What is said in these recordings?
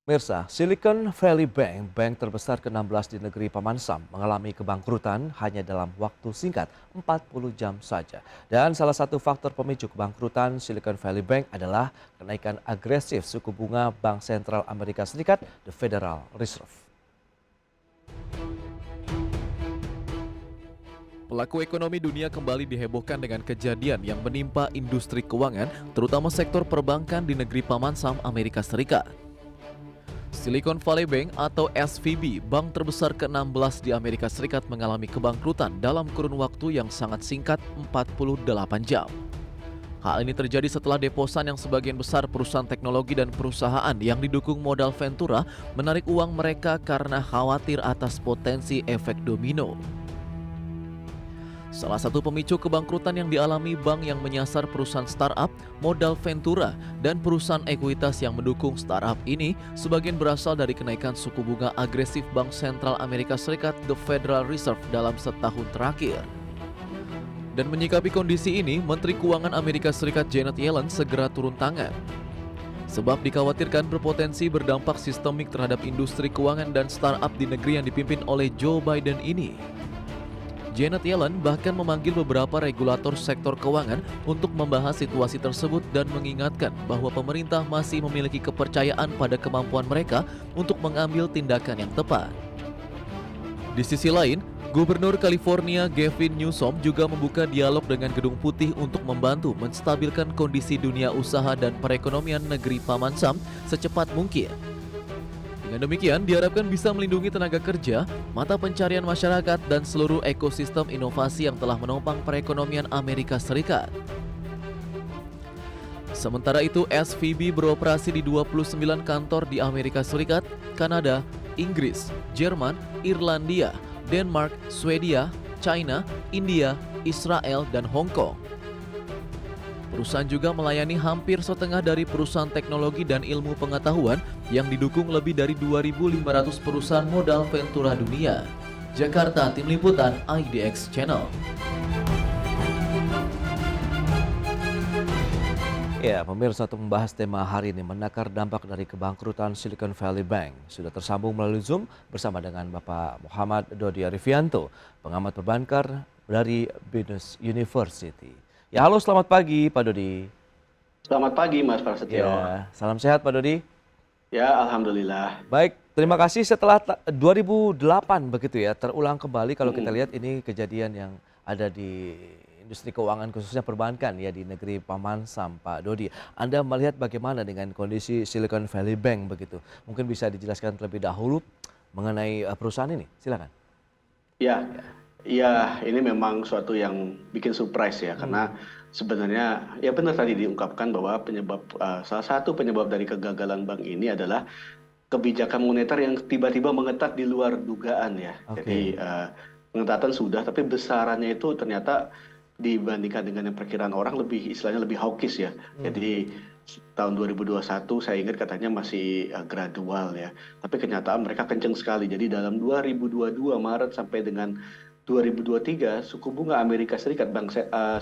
Mirsa, Silicon Valley Bank, bank terbesar ke-16 di negeri Paman Sam, mengalami kebangkrutan hanya dalam waktu singkat, 40 jam saja. Dan salah satu faktor pemicu kebangkrutan Silicon Valley Bank adalah kenaikan agresif suku bunga Bank Sentral Amerika Serikat, The Federal Reserve. Pelaku ekonomi dunia kembali dihebohkan dengan kejadian yang menimpa industri keuangan, terutama sektor perbankan di negeri Paman Sam, Amerika Serikat. Silicon Valley Bank atau SVB, bank terbesar ke-16 di Amerika Serikat mengalami kebangkrutan dalam kurun waktu yang sangat singkat 48 jam. Hal ini terjadi setelah deposan yang sebagian besar perusahaan teknologi dan perusahaan yang didukung modal Ventura menarik uang mereka karena khawatir atas potensi efek domino. Salah satu pemicu kebangkrutan yang dialami bank yang menyasar perusahaan startup, modal Ventura, dan perusahaan ekuitas yang mendukung startup ini sebagian berasal dari kenaikan suku bunga agresif Bank Sentral Amerika Serikat, The Federal Reserve dalam setahun terakhir. Dan menyikapi kondisi ini, Menteri Keuangan Amerika Serikat Janet Yellen segera turun tangan. Sebab dikhawatirkan berpotensi berdampak sistemik terhadap industri keuangan dan startup di negeri yang dipimpin oleh Joe Biden ini. Janet Yellen bahkan memanggil beberapa regulator sektor keuangan untuk membahas situasi tersebut dan mengingatkan bahwa pemerintah masih memiliki kepercayaan pada kemampuan mereka untuk mengambil tindakan yang tepat. Di sisi lain, Gubernur California Gavin Newsom juga membuka dialog dengan Gedung Putih untuk membantu menstabilkan kondisi dunia usaha dan perekonomian negeri Paman Sam secepat mungkin. Dengan demikian, diharapkan bisa melindungi tenaga kerja, mata pencarian masyarakat, dan seluruh ekosistem inovasi yang telah menopang perekonomian Amerika Serikat. Sementara itu, SVB beroperasi di 29 kantor di Amerika Serikat, Kanada, Inggris, Jerman, Irlandia, Denmark, Swedia, China, India, Israel, dan Hong Kong. Perusahaan juga melayani hampir setengah dari perusahaan teknologi dan ilmu pengetahuan yang didukung lebih dari 2.500 perusahaan modal Ventura dunia. Jakarta, Tim Liputan IDX Channel. Ya, pemirsa, untuk membahas tema hari ini menakar dampak dari kebangkrutan Silicon Valley Bank. Sudah tersambung melalui Zoom bersama dengan Bapak Muhammad Dodi Arifianto, pengamat perbankan dari Business University. Ya, halo, selamat pagi Pak Dodi. Selamat pagi Mas Prasetyo. Ya, salam sehat Pak Dodi. Ya, alhamdulillah. Baik, terima kasih. Setelah 2008 begitu ya, terulang kembali kalau kita lihat ini kejadian yang ada di industri keuangan khususnya perbankan ya di negeri Paman Sam, Pak Dodi. Anda melihat bagaimana dengan kondisi Silicon Valley Bank begitu? Mungkin bisa dijelaskan terlebih dahulu mengenai perusahaan ini. Silakan. Ya, ya, ini memang suatu yang bikin surprise ya, karena sebenarnya ya benar tadi diungkapkan bahwa salah satu penyebab dari kegagalan bank ini adalah kebijakan moneter yang tiba-tiba mengetat di luar dugaan ya. Jadi pengetatan sudah, tapi besarannya itu ternyata dibandingkan dengan yang perkiraan orang istilahnya lebih hawkish ya. Jadi tahun 2021 saya ingat katanya masih gradual ya, tapi kenyataan mereka kenceng sekali. Jadi dalam 2022 Maret sampai dengan 2023 suku bunga Amerika Serikat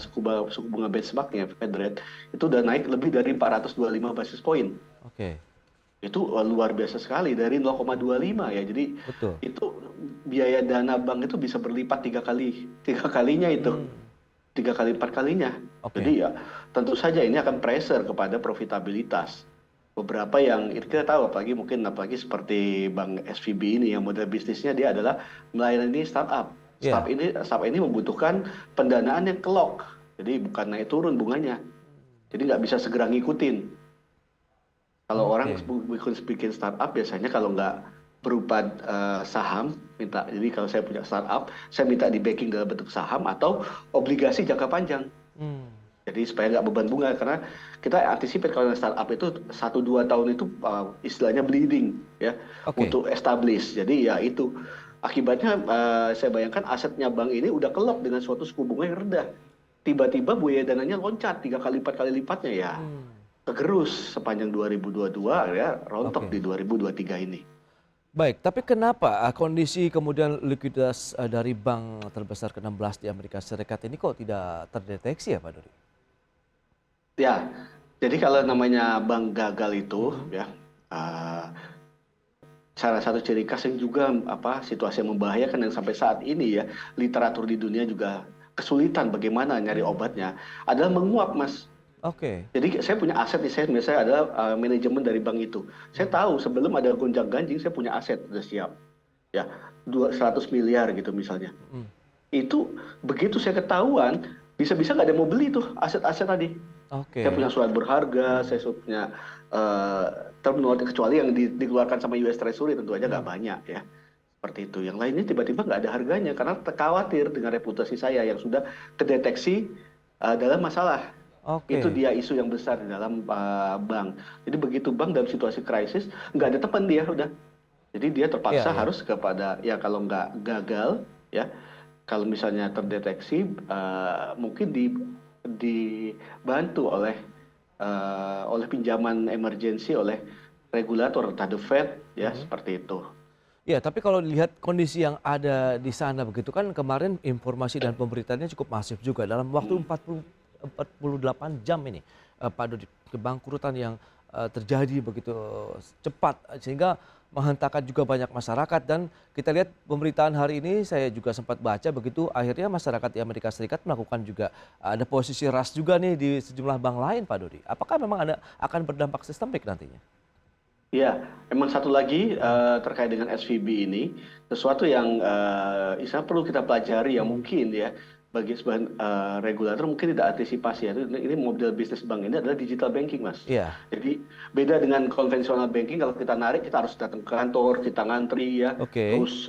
suku bunga benchmarknya Fed rate itu udah naik lebih dari 425 basis point. Itu luar biasa sekali dari 0,25 ya. Jadi itu biaya dana bank itu bisa berlipat tiga kalinya itu. 3 kali 4 kalinya. Jadi ya tentu saja ini akan pressure kepada profitabilitas. Beberapa yang kita tahu apalagi seperti Bank SVB ini yang model bisnisnya dia adalah melayani startup. Startup ini membutuhkan pendanaan yang kelok. Jadi bukan naik turun bunganya. Jadi nggak bisa segera ngikutin. Kalau orang bikin startup biasanya kalau nggak berupa saham, jadi kalau saya punya startup, saya minta di backing dalam bentuk saham atau obligasi jangka panjang. Jadi supaya nggak beban bunga, karena kita antisipasi kalau startup itu 1-2 tahun itu istilahnya bleeding ya untuk establish. Jadi ya itu akibatnya saya bayangkan asetnya bank ini udah kelok dengan suatu suku bunga yang rendah. Tiba-tiba biaya dananya loncat 3 kali 4 kali lipatnya ya. Kegerus sepanjang 2022 ya, rontok di 2023 ini. Baik, tapi kenapa kondisi kemudian likuiditas dari bank terbesar ke-16 di Amerika Serikat ini kok tidak terdeteksi ya Pak Dodi? Ya, jadi kalau namanya bank gagal itu ya salah satu ciri khas yang juga situasi yang membahayakan yang sampai saat ini ya literatur di dunia juga kesulitan bagaimana nyari obatnya adalah menguap, Mas. Oke. Jadi saya punya aset nih, saya adalah manajemen dari bank itu. Saya tahu sebelum ada gonjang-ganjing saya punya aset udah siap. Ya, 100 miliar gitu misalnya. Mm. Itu begitu saya ketahuan, bisa-bisa nggak ada yang mau beli tuh aset-aset tadi. Saya Oke. punya surat berharga, saya punya eh, term note, kecuali yang dikeluarkan sama US Treasury tentu aja nggak banyak ya. Seperti itu. Yang lainnya tiba-tiba nggak ada harganya karena khawatir dengan reputasi saya yang sudah kedeteksi dalam masalah. Itu Oke. dia isu yang besar di dalam bank. Jadi begitu bank dalam situasi krisis, nggak ada teman dia udah. Jadi dia Iya, terpaksa iya. harus kepada ya kalau nggak gagal ya, kalau misalnya terdeteksi mungkin dibantu oleh pinjaman emergensi oleh regulator entah the Fed ya Mhm. seperti itu. Ya, tapi kalau lihat kondisi yang ada di sana begitu kan kemarin informasi dan pemberitaannya cukup masif juga dalam waktu 48 jam ini Pak Dodi, kebangkrutan yang terjadi begitu cepat sehingga menghentakkan juga banyak masyarakat dan kita lihat pemberitaan hari ini saya juga sempat baca begitu akhirnya masyarakat di Amerika Serikat melakukan juga ada posisi ras juga nih di sejumlah bank lain Pak Dodi. Apakah memang ada akan berdampak sistemik nantinya? Iya, emang satu lagi Hmm. terkait dengan SVB ini, sesuatu yang istilah perlu kita pelajari yang Hmm. mungkin ya bagi sebagian regulator mungkin tidak antisipasi ya. Ini model bisnis bank ini adalah digital banking, Mas. Iya, Jadi beda dengan konvensional banking, kalau kita narik kita harus datang ke kantor, kita ngantri ya, oke. terus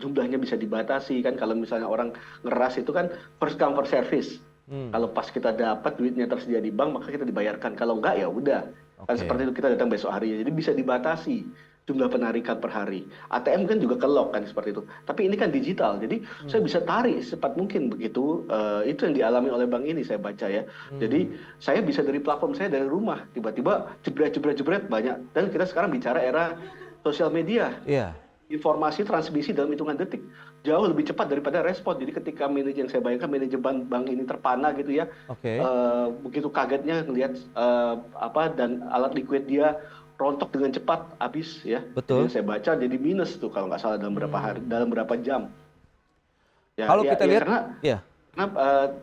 jumlahnya bisa dibatasi kan. Kalau misalnya orang ngeras itu kan first come first service. Hmm. Kalau pas kita dapat duitnya tersedia di bank maka kita dibayarkan. Kalau enggak ya udah. Kan Oke. seperti itu kita datang besok harinya. Jadi bisa dibatasi jumlah penarikan per hari. ATM kan juga ke-lock kan seperti itu. Tapi ini kan digital. Jadi saya Hmm. bisa tarik secepat mungkin begitu. Itu yang dialami oleh bank ini saya baca ya. Jadi Hmm. saya bisa dari platform saya dari rumah tiba-tiba jebret banyak. Dan kita sekarang bicara era sosial media, Iya. informasi transmisi dalam hitungan detik jauh lebih cepat daripada respon. Jadi ketika manajer yang saya bayangkan manajemen bank ini terpana gitu ya, Oke. begitu kagetnya melihat dan alat liquid dia rontok dengan cepat habis ya. Jadi Betul. yang saya baca jadi minus tuh kalau nggak salah dalam berapa hari, Hmm. dalam berapa jam. Ya, Kalau ya, kita ya lihat, karena ya. karena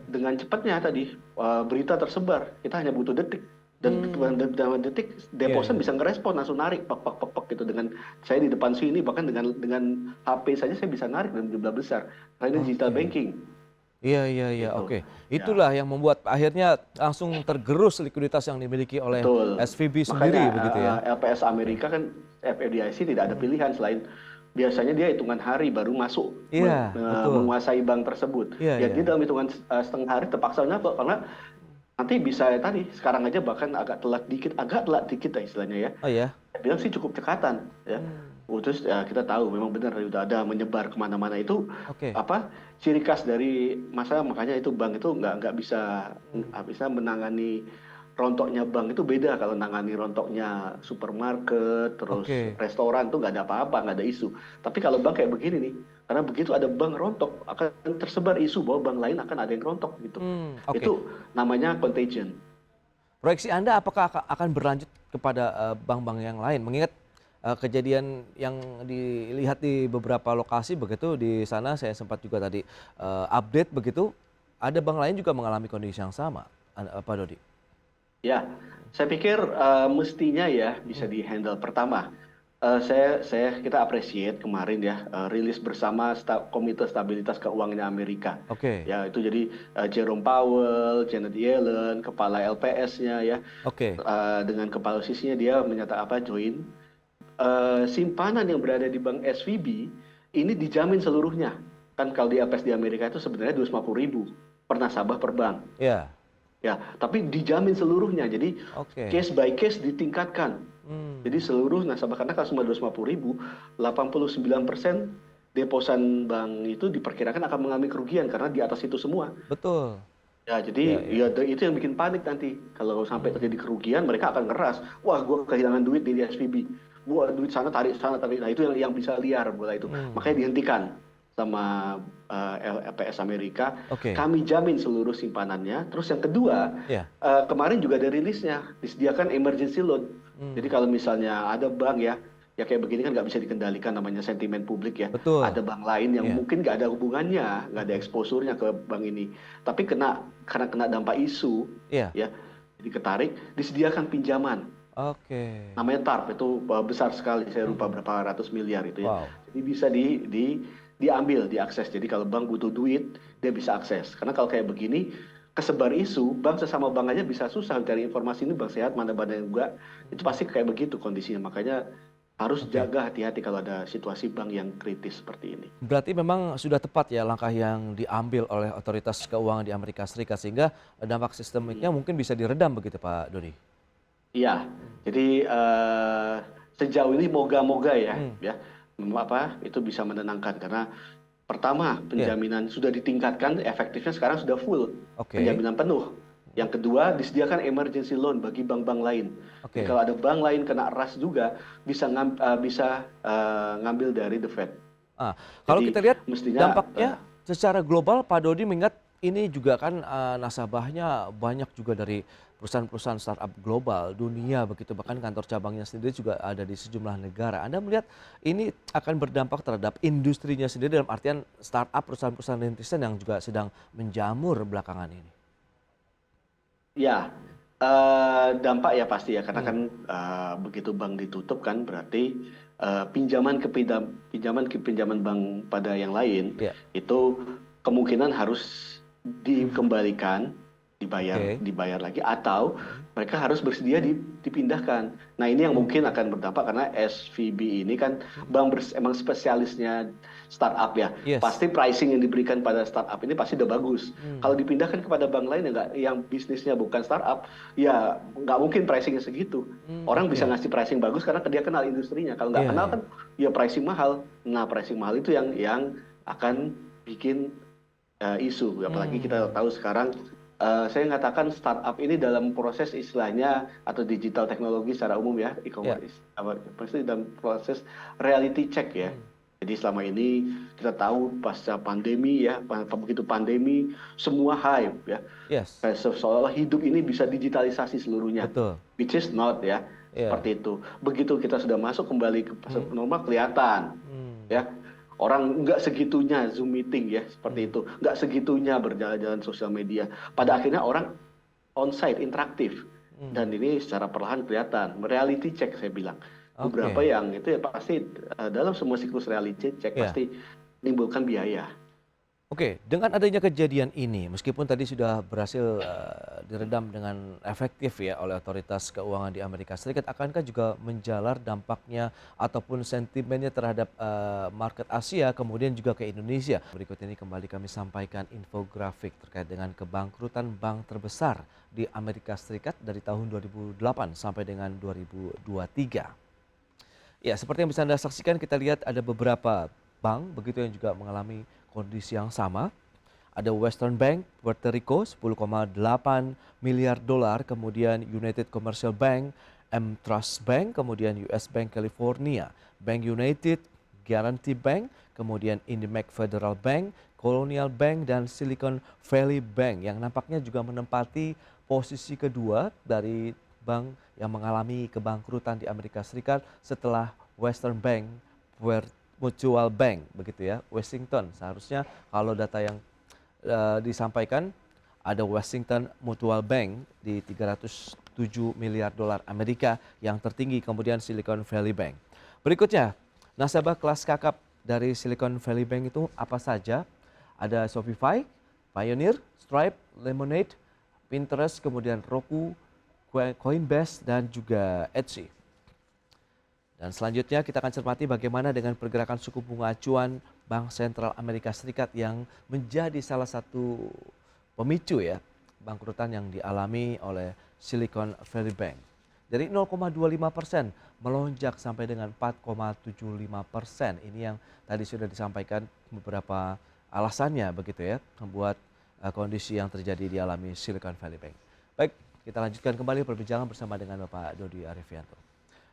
dengan cepatnya tadi berita tersebar, kita hanya butuh detik dan Hmm. dalam detik Iya, deposan iya. bisa ngerespon langsung narik pak gitu dengan saya di depan sini bahkan dengan HP saja saya bisa narik dalam jumlah besar karena ini digital Oke. banking Iya, iya, iya. gitu Oke. ya. Itulah yang membuat akhirnya langsung tergerus likuiditas yang dimiliki oleh Betul. SVB Makanya sendiri begitu ya. LPS Oke. Amerika kan FDIC tidak ada Hmm. pilihan selain biasanya dia hitungan hari baru masuk Iya, betul. menguasai bank tersebut. Iya, Ya iya. dia dalam hitungan setengah hari terpaksa nyapa karena nanti bisa ya tadi sekarang aja bahkan agak telat dikit lah istilahnya ya. Oh ya. Saya bilang sih cukup cekatan ya. Hmm. Terus ya, kita tahu memang benar sudah ada menyebar kemana-mana itu Oke. apa ciri khas dari masa makanya itu bank itu Hmm. nggak bisa menangani rontoknya bank itu beda kalau nangani rontoknya supermarket terus Oke. restoran tuh nggak ada apa-apa nggak ada isu tapi kalau bank kayak begini nih karena begitu ada bank rontok akan tersebar isu bahwa bank lain akan ada yang rontok gitu Hmm. Oke. itu namanya contagion. Proyeksi Anda apakah akan berlanjut kepada bank-bank yang lain? Mengingat kejadian yang dilihat di beberapa lokasi begitu di sana saya sempat juga tadi update begitu, ada bank lain juga mengalami kondisi yang sama, Pak Dodi. Ya, saya pikir mestinya ya bisa Hmm. dihandle. Pertama, kita appreciate kemarin ya rilis bersama Komite Stabilitas Keuangan Amerika. Oke, Ya itu jadi Jerome Powell, Janet Yellen, kepala LPS-nya ya oke, dengan kepala sisinya dia menyatakan join simpanan yang berada di bank SVB ini dijamin seluruhnya. Kan kalau di LPS di Amerika itu sebenarnya 250.000 per nasabah per bank. ya, Ya, tapi dijamin seluruhnya. Jadi oke. case by case ditingkatkan. Hmm. Jadi seluruh nasabah karena kalau semua 250.000, 89% deposan bank itu diperkirakan akan mengalami kerugian karena di atas itu semua. Betul. Ya, Ya, jadi ya. ya itu yang bikin panik nanti. Kalau sampai Hmm. terjadi kerugian, mereka akan ngeras. Wah, gue kehilangan duit di SVB. Gua duit sana tarik sana tarik. Nah, itu yang bisa liar bola itu. Hmm. Makanya dihentikan sama LPS Amerika. Oke. Kami jamin seluruh simpanannya. Terus yang kedua, Ya. kemarin juga ada rilisnya, disediakan emergency loan. Hmm. Jadi kalau misalnya ada bank ya ya kayak begini kan nggak bisa dikendalikan namanya sentimen publik ya. Betul. Ada bank lain yang Iya. mungkin nggak ada hubungannya, nggak ada exposure-nya ke bank ini. Tapi karena kena dampak isu, Iya. ya, jadi ketarik, disediakan pinjaman. Oke. Namanya TARP itu besar sekali, saya lupa berapa ratus miliar itu ya. Wow. Jadi bisa diambil, diakses. Jadi kalau bank butuh duit, dia bisa akses. Karena kalau kayak begini, kesebar isu, bank sesama bank aja bisa susah cari informasi ini bank sehat, mana yang enggak. Itu pasti kayak begitu kondisinya. Makanya harus jaga hati-hati kalau ada situasi bank yang kritis seperti ini. Berarti memang sudah tepat ya langkah yang diambil oleh otoritas keuangan di Amerika Serikat sehingga dampak sistemiknya mungkin bisa diredam begitu Pak Dodi. Iya, jadi sejauh ini moga-moga ya itu bisa menenangkan karena pertama penjaminan sudah ditingkatkan, efektifnya sekarang sudah full penjaminan penuh. Yang kedua disediakan emergency loan bagi bank-bank lain. Jadi kalau ada bank lain kena ras juga bisa ngambil dari the Fed. Kalau Jadi, kita lihat mestinya, dampaknya secara global Pak Dodi mengingat ini juga kan nasabahnya banyak juga dari perusahaan-perusahaan startup global dunia begitu, bahkan kantor cabangnya sendiri juga ada di sejumlah negara. Anda melihat ini akan berdampak terhadap industrinya sendiri dalam artian startup perusahaan-perusahaan rintisan yang juga sedang menjamur belakangan ini? Ya, dampak ya pasti ya karena kan begitu bank ditutup kan berarti pinjaman ke pinjaman bank pada yang lain itu kemungkinan harus dikembalikan, dibayar lagi atau mereka harus bersedia dipindahkan. Nah ini yang mungkin akan berdampak karena SVB ini kan bank emang spesialisnya startup ya. Pasti pricing yang diberikan pada startup ini pasti udah bagus. Kalau dipindahkan kepada bank lain yang bisnisnya bukan startup, ya nggak mungkin pricingnya segitu. Orang bisa ngasih pricing bagus karena dia kenal industrinya. Kalau nggak kenal kan ya pricing mahal. Nah pricing mahal itu yang akan bikin isu. Apalagi kita tahu sekarang saya mengatakan startup ini dalam proses istilahnya atau digital teknologi secara umum ya, e-commerce, pasti dalam proses reality check ya. Jadi selama ini kita tahu pasca pandemi ya, begitu pandemi semua hype ya, seolah-olah hidup ini bisa digitalisasi seluruhnya, which is not ya, seperti itu. Begitu kita sudah masuk kembali ke normal kelihatan ya. Orang nggak segitunya Zoom meeting ya, seperti itu. Nggak segitunya berjalan-jalan sosial media. Pada akhirnya orang on-site, interaktif. Dan ini secara perlahan kelihatan. Reality check saya bilang. Beberapa yang itu ya pasti dalam semua siklus reality check pasti menimbulkan biaya. Oke, dengan adanya kejadian ini, meskipun tadi sudah berhasil diredam dengan efektif ya oleh otoritas keuangan di Amerika Serikat, akankah juga menjalar dampaknya ataupun sentimennya terhadap market Asia, kemudian juga ke Indonesia? Berikut ini kembali kami sampaikan infografik terkait dengan kebangkrutan bank terbesar di Amerika Serikat dari tahun 2008 sampai dengan 2023. Ya, seperti yang bisa Anda saksikan, kita lihat ada beberapa bank begitu yang juga mengalami kondisi yang sama. Ada Western Bank Puerto Rico 10,8 miliar dolar, kemudian United Commercial Bank, M-Trust Bank, kemudian US Bank California, Bank United, Guarantee Bank, kemudian IndyMac Federal Bank, Colonial Bank, dan Silicon Valley Bank yang nampaknya juga menempati posisi kedua dari bank yang mengalami kebangkrutan di Amerika Serikat setelah Western Bank, Mutual Bank begitu ya, Washington. Seharusnya kalau data yang disampaikan ada Washington Mutual Bank di 307 miliar dolar Amerika yang tertinggi, kemudian Silicon Valley Bank. Berikutnya, nasabah kelas kakap dari Silicon Valley Bank itu apa saja? Ada Shopify, Pioneer, Stripe, Lemonade, Pinterest, kemudian Roku, Coinbase, dan juga Etsy. Dan selanjutnya kita akan cermati bagaimana dengan pergerakan suku bunga acuan Bank Sentral Amerika Serikat yang menjadi salah satu pemicu ya bangkrutan yang dialami oleh Silicon Valley Bank. Dari 0,25% melonjak sampai dengan 4,75%. Ini yang tadi sudah disampaikan beberapa alasannya begitu ya, membuat kondisi yang terjadi dialami Silicon Valley Bank. Baik, kita lanjutkan kembali perbincangan bersama dengan Bapak Dodi Arifianto.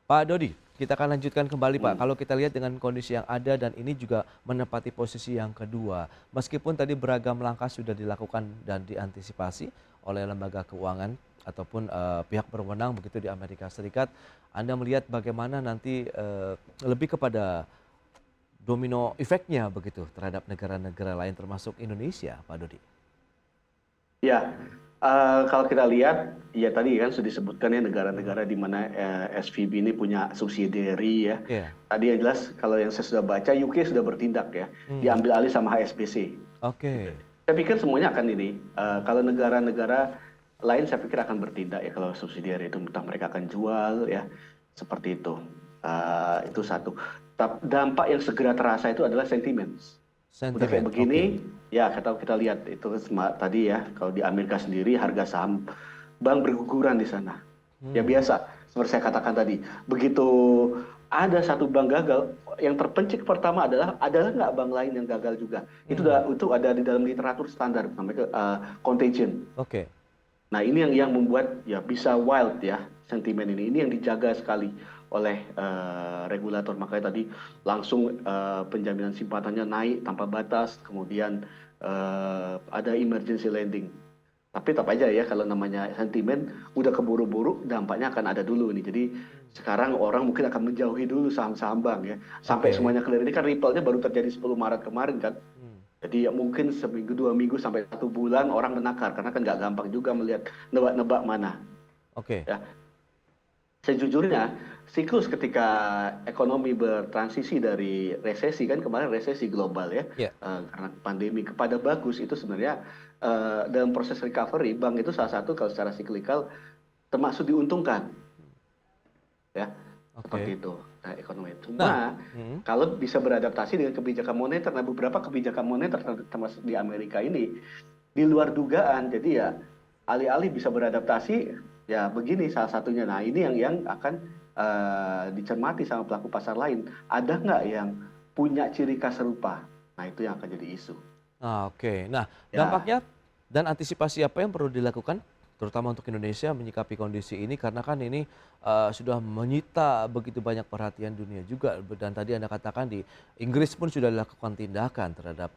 Pak Dodi, kita akan lanjutkan kembali Pak. Kalau kita lihat dengan kondisi yang ada dan ini juga menempati posisi yang kedua. Meskipun tadi beragam langkah sudah dilakukan dan diantisipasi oleh lembaga keuangan ataupun pihak berwenang begitu di Amerika Serikat, Anda melihat bagaimana nanti lebih kepada domino efeknya begitu terhadap negara-negara lain termasuk Indonesia, Pak Dodi? Ya, kalau kita lihat, ya tadi kan sudah disebutkan ya negara-negara di mana SVB ini punya subsidiary ya. Iya. Tadi yang jelas kalau yang saya sudah baca UK sudah bertindak ya, diambil alih sama HSBC. Oke. Saya pikir semuanya akan ini. Kalau negara-negara lain saya pikir akan bertindak ya kalau subsidiary itu entah mereka akan jual ya seperti itu. Itu satu. Dampak yang segera terasa itu adalah sentimen. Udah kayak Sentimen. begini, ya kita lihat itu tadi ya, kalau di Amerika sendiri harga saham bank berguguran di sana. Ya biasa, seperti saya katakan tadi, begitu ada satu bank gagal, yang terpencil pertama adalah nggak bank lain yang gagal juga. Itu ada di dalam literatur standar, namanya contagion. Oke. Nah ini yang membuat ya bisa wild ya sentimen ini yang dijaga sekali oleh regulator. Makanya tadi langsung penjaminan simpanannya naik tanpa batas, kemudian ada emergency lending. Tapi tetap aja ya kalau namanya sentimen udah keburu-buru dampaknya akan ada dulu nih. Jadi sekarang orang mungkin akan menjauhi dulu saham-saham bank ya. Sampai Oke. semuanya clear, ini kan Ripple-nya baru terjadi 10 Maret kemarin kan. Jadi ya mungkin seminggu, 2 minggu sampai 1 bulan orang menakar karena kan nggak gampang juga melihat nebak-nebak mana. Oke. Ya, sejujurnya siklus ketika ekonomi bertransisi dari resesi kan kemarin resesi global ya Ya. karena pandemi kepada bagus itu sebenarnya dalam proses recovery bank itu salah satu kalau secara siklikal termasuk diuntungkan ya seperti Oke. itu ekonomi. Nah, Cuma kalau bisa beradaptasi dengan kebijakan moneter, nah beberapa kebijakan moneter termasuk di Amerika ini di luar dugaan, jadi ya alih-alih bisa beradaptasi ya begini salah satunya. Nah ini yang akan dicermati sama pelaku pasar lain, ada nggak yang punya ciri khas serupa. Nah itu yang akan jadi isu Oke. Nah, ya. dampaknya dan antisipasi apa yang perlu dilakukan, terutama untuk Indonesia menyikapi kondisi ini karena kan ini sudah menyita begitu banyak perhatian dunia juga dan tadi Anda katakan di Inggris pun sudah dilakukan tindakan terhadap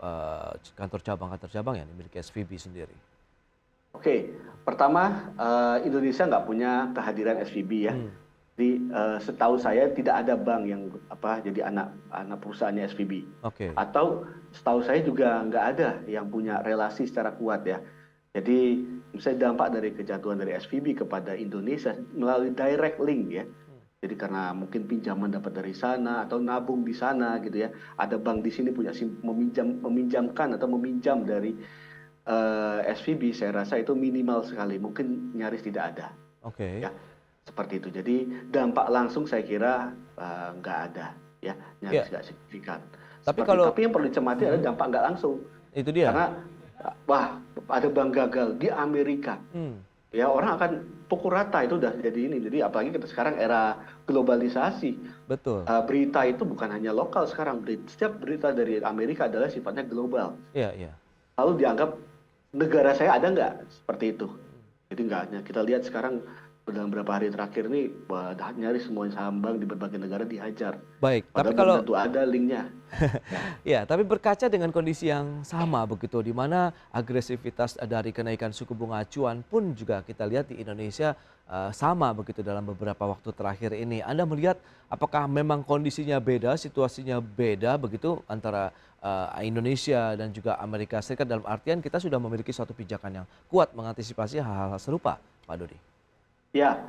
kantor cabang yang dimiliki SVB sendiri. Oke, pertama Indonesia nggak punya kehadiran SVB ya. Jadi setahu saya tidak ada bank yang jadi anak perusahaannya SVB. Oke. Atau setahu saya juga nggak ada yang punya relasi secara kuat ya. Jadi misalnya dampak dari kejatuhan dari SVB kepada Indonesia melalui direct link ya. Jadi karena mungkin pinjaman dapat dari sana atau nabung di sana gitu ya. Ada bank di sini punya meminjamkan atau meminjam dari SVB, saya rasa itu minimal sekali, mungkin nyaris tidak ada. Oke. Ya, seperti itu. Jadi dampak langsung saya kira nggak ada, ya, nyaris Ya, nggak signifikan. tapi kalau Tapi yang perlu dicermati adalah dampak nggak langsung, itu dia. karena wah ada bank gagal di Amerika, ya orang akan pukul rata itu udah jadi ini. Jadi apalagi kita sekarang era globalisasi, Betul. berita itu bukan hanya lokal sekarang, setiap berita dari Amerika adalah sifatnya global. Iya, iya. Lalu dianggap negara saya ada nggak seperti itu. Jadi nggak hanya kita lihat sekarang dalam beberapa hari terakhir ini nyaris semua saham bank di berbagai negara dihajar. Baik, tapi Padahal belum kalau tentu ada linknya. ya, tapi berkaca dengan kondisi yang sama begitu, di mana agresivitas dari kenaikan suku bunga acuan pun juga kita lihat di Indonesia sama begitu dalam beberapa waktu terakhir ini. Anda melihat apakah memang kondisinya beda, situasinya beda begitu antara Indonesia dan juga Amerika Serikat dalam artian kita sudah memiliki suatu pijakan yang kuat mengantisipasi hal-hal serupa, Pak Dodi? Ya,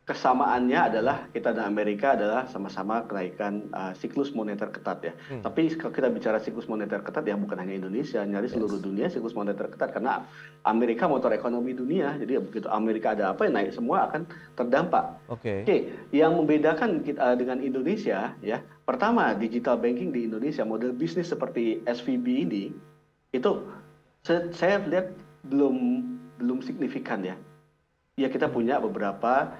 kesamaannya adalah kita dan Amerika adalah sama-sama kenaikan siklus moneter ketat ya. Tapi kalau kita bicara siklus moneter ketat ya bukan hanya Indonesia, nyaris seluruh dunia siklus moneter ketat karena Amerika motor ekonomi dunia. Jadi begitu Amerika ada apa yang naik semua akan terdampak. Oke. Oke, yang membedakan kita dengan Indonesia ya, pertama digital banking di Indonesia model bisnis seperti SVB ini itu saya lihat belum signifikan ya. Ya kita punya beberapa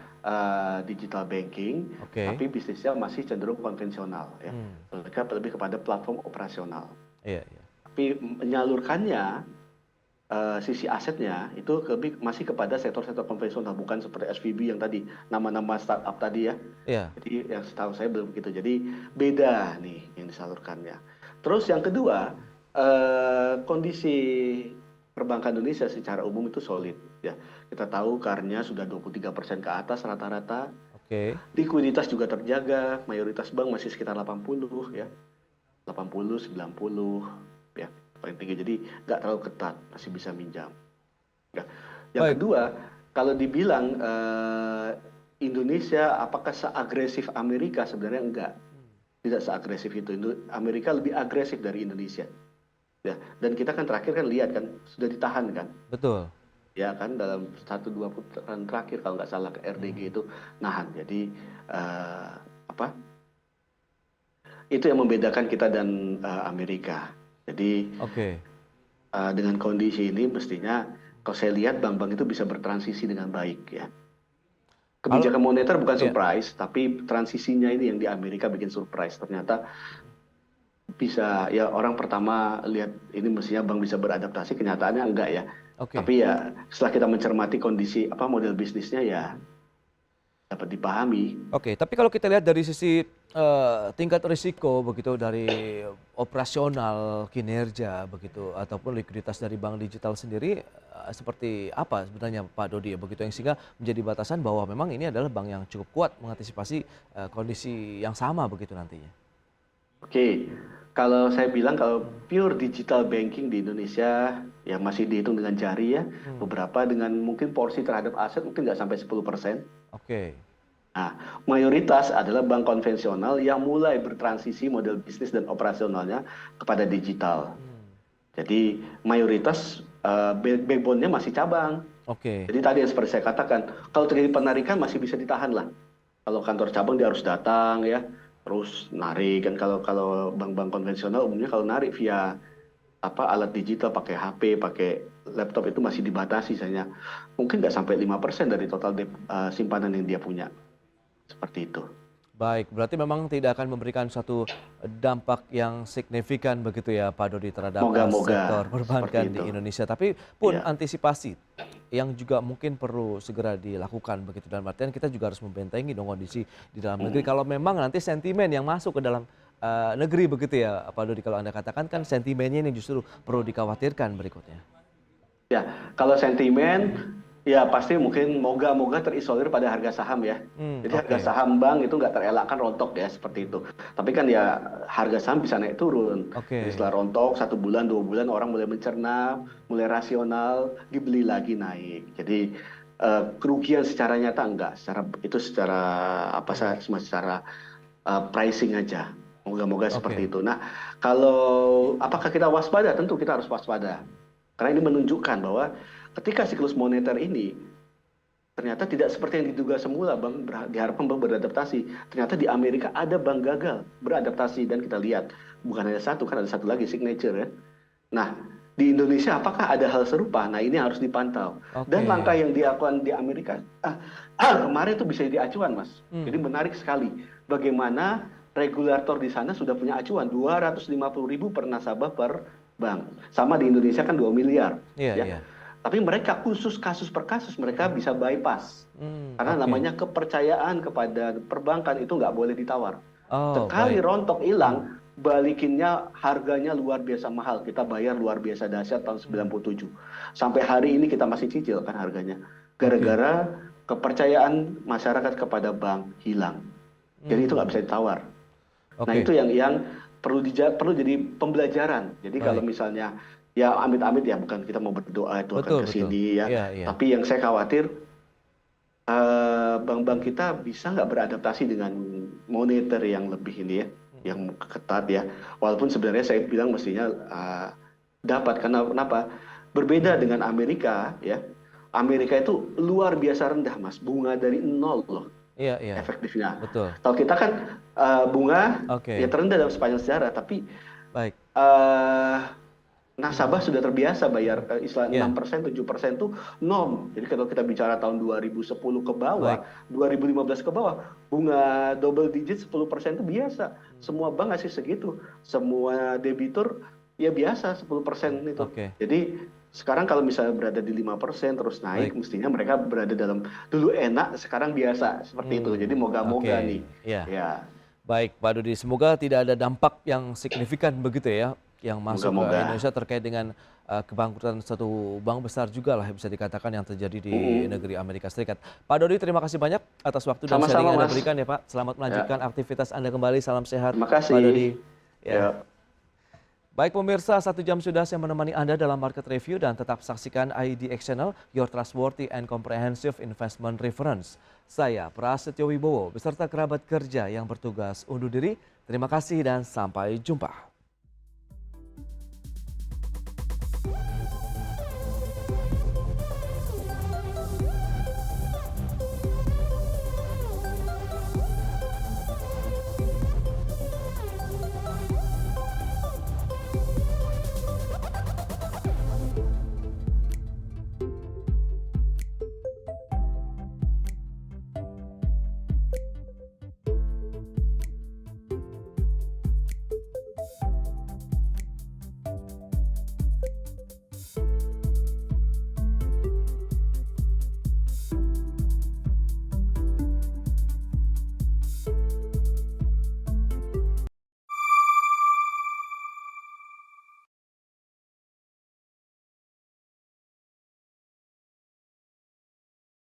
digital banking, Oke. tapi bisnisnya masih cenderung konvensional ya. Mereka lebih kepada platform operasional. Iya, iya. Tapi menyalurkannya sisi asetnya itu masih kepada sektor-sektor konvensional, bukan seperti SVB yang tadi nama-nama startup tadi ya. Iya. Jadi yang setahu saya belum begitu. Jadi beda nih yang disalurkannya. Terus yang kedua kondisi perbankan Indonesia secara umum itu solid ya. Kita tahu CAR-nya sudah 23% ke atas rata-rata. Oke. Likuiditas juga terjaga, mayoritas bank masih sekitar 80 ya. 80, 90 ya paling tinggi. Jadi nggak terlalu ketat, masih bisa minjam. Ya. Yang Baik. kedua, kalau dibilang Indonesia apakah seagresif Amerika, sebenarnya enggak. Tidak seagresif itu. Amerika lebih agresif dari Indonesia. Ya, dan kita kan terakhir kan lihat kan sudah ditahan kan, Betul. ya kan dalam 1-2 putaran terakhir kalau nggak salah ke RDG itu nahan. Jadi apa? Itu yang membedakan kita dan Amerika. Jadi Oke. dengan kondisi ini mestinya kalau saya lihat bank-bank itu bisa bertransisi dengan baik ya. Kalau Kebijakan moneter bukan ya, surprise, tapi transisinya ini yang di Amerika bikin surprise. Ternyata bisa ya orang pertama lihat ini mestinya bank bisa beradaptasi, kenyataannya enggak ya. oke. Tapi ya setelah kita mencermati kondisi apa model bisnisnya ya dapat dipahami. Oke, tapi kalau kita lihat dari sisi tingkat risiko begitu dari operasional kinerja begitu ataupun likuiditas dari bank digital sendiri seperti apa sebenarnya Pak Dodi ya begitu yang sehingga menjadi batasan bahwa memang ini adalah bank yang cukup kuat mengantisipasi kondisi yang sama begitu nantinya. Oke, kalau saya bilang kalau pure digital banking di Indonesia ya masih dihitung dengan jari ya. Beberapa dengan mungkin porsi terhadap aset mungkin nggak sampai 10%. Oke. Nah, mayoritas adalah bank konvensional yang mulai bertransisi model bisnis dan operasionalnya kepada digital. Jadi mayoritas backbone-nya masih cabang. Oke. Jadi tadi yang seperti saya katakan, kalau terjadi penarikan masih bisa ditahan lah. Kalau kantor cabang dia harus datang ya, terus narik kan kalau bank-bank konvensional umumnya kalau narik via alat digital pakai HP, pakai laptop itu masih dibatasi misalnya. Mungkin nggak sampai 5% dari total simpanan yang dia punya. Seperti itu. Baik, berarti memang tidak akan memberikan suatu dampak yang signifikan begitu ya Pak Dodi terhadap sektor Moga-moga seperti perbankan di itu. Indonesia. Tapi pun Ya. antisipasi yang juga mungkin perlu segera dilakukan begitu dalam artian kita juga harus membentengi dong kondisi di dalam negeri. Kalau memang nanti sentimen yang masuk ke dalam negeri begitu ya Pak Dodi, kalau Anda katakan kan sentimennya ini justru perlu dikhawatirkan berikutnya. Ya, kalau sentimen ya pasti mungkin moga-moga terisolir pada harga saham ya. Jadi harga Oke. saham bank itu nggak terelakkan rontok ya seperti itu. Tapi kan ya harga saham bisa naik turun. Oke. Jadi setelah rontok 1 bulan 2 bulan orang mulai mencerna, mulai rasional, dibeli lagi naik. Jadi kerugian secara nyata enggak, secara apa secara pricing aja. Moga-moga seperti Oke. itu. Nah, kalau apakah kita waspada? Tentu kita harus waspada. Karena ini menunjukkan bahwa ketika siklus moneter ini ternyata tidak seperti yang diduga semula, bank diharapkan bank beradaptasi. Ternyata di Amerika ada bank gagal beradaptasi dan kita lihat bukan hanya satu, kan ada satu lagi Signature ya. Nah, di Indonesia apakah ada hal serupa? Nah, ini harus dipantau. Dan Oke. langkah yang dilakukan di Amerika kemarin itu bisa jadi acuan, Mas. Jadi menarik sekali bagaimana regulator di sana sudah punya acuan 250.000 per nasabah per bank. Sama di Indonesia kan 2 miliar. Iya, Ya. iya. Tapi mereka khusus kasus per kasus mereka bisa bypass. Karena Oke. namanya kepercayaan kepada perbankan itu nggak boleh ditawar. Oh, Sekali baik. rontok hilang, balikinnya harganya luar biasa mahal. Kita bayar luar biasa dahsyat tahun 97. Sampai hari ini kita masih cicil kan harganya. Gara-gara kepercayaan masyarakat kepada bank hilang. Jadi itu nggak bisa ditawar. Nah Oke. itu yang perlu jadi pembelajaran. Jadi kalau Baik. misalnya ya amit-amit ya bukan kita mau berdoa itu akan Betul, ke betul. sini ya. Iya, iya. Tapi yang saya khawatir bank-bank kita bisa nggak beradaptasi dengan moneter yang lebih ini ya, yang ketat ya. Walaupun sebenarnya saya bilang mestinya dapat karena kenapa? Berbeda dengan Amerika ya. Amerika itu luar biasa rendah Mas, bunga dari nol loh Iya, iya. efektifnya. Betul. Kalau kita kan bunga Oke. ya terendah dalam sepanjang sejarah, tapi Baik. nasabah sudah terbiasa bayar istilah Iya. 6%, 7% itu norm. Jadi kalau kita bicara tahun 2010 ke bawah, Baik. 2015 ke bawah, bunga double digit 10% itu biasa. Semua bank ngasih segitu. Semua debitur ya biasa 10% itu. Oke. Jadi sekarang kalau misalnya berada di 5% terus naik, Baik. mestinya mereka berada dalam dulu enak, sekarang biasa seperti itu. Jadi moga-moga Oke. nih. Iya. Ya. Baik, Pak Dodi, semoga tidak ada dampak yang signifikan begitu ya yang masuk ke Moga-moga. Indonesia terkait dengan kebangkrutan satu bank besar juga lah bisa dikatakan yang terjadi di negeri Amerika Serikat. Pak Dodi, terima kasih banyak atas waktu dan Sama-sama, sharing yang Anda Mas. berikan ya Pak. Selamat melanjutkan aktivitas Anda kembali. Salam sehat Terima Pak Dodi. kasih. Ya. Ya. Baik pemirsa, 1 jam sudah saya menemani Anda dalam Market Review dan tetap saksikan IDX Channel, your trustworthy and comprehensive investment reference. Saya Prasetyo Wibowo beserta kerabat kerja yang bertugas undur diri. Terima kasih dan sampai jumpa.